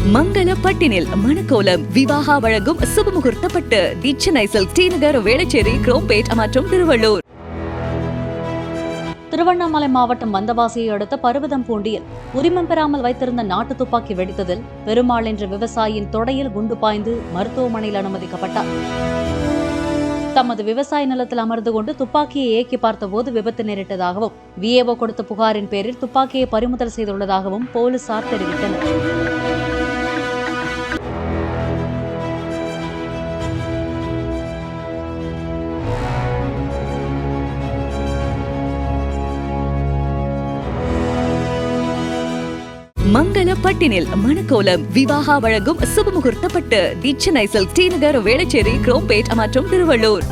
மங்கள பட்டினில் மணக்கோலம் விவாகா வழங்கும் சுபமுகூர்த்தப்பட்டு தி சென்னை சில்க் டி-நகர் வேளச்சேரி குரோம்பேட் மற்றும் திருவள்ளூர். திருவண்ணாமலை மாவட்டம் வந்தவாசியை அடுத்த பருவதம்பூண்டியில் உரிமம் பெறாமல் வைத்திருந்த நாட்டு துப்பாக்கி வெடித்ததில் பெருமாள் என்ற விவசாயியின் தொடையில் குண்டு பாய்ந்து மருத்துவமனையில் அனுமதிக்கப்பட்டார். தமது விவசாய நிலத்தில் அமர்ந்து கொண்டு துப்பாக்கியை இயக்கி பார்த்தபோது விபத்து நேரிட்டதாகவும் விஏஓ கொடுத்த புகாரின் பேரில் துப்பாக்கியை பறிமுதல் செய்துள்ளதாகவும் போலீசார் தெரிவித்தனர். மங்கள பட்டினில் மணக்கோலம் விவாகா வழங்கும் சுபமுகூர்த்தப்பட்டு தி சென்னை சில்க் டி-நகர் வேளச்சேரி குரோம்பேட் மற்றும் திருவள்ளூர்.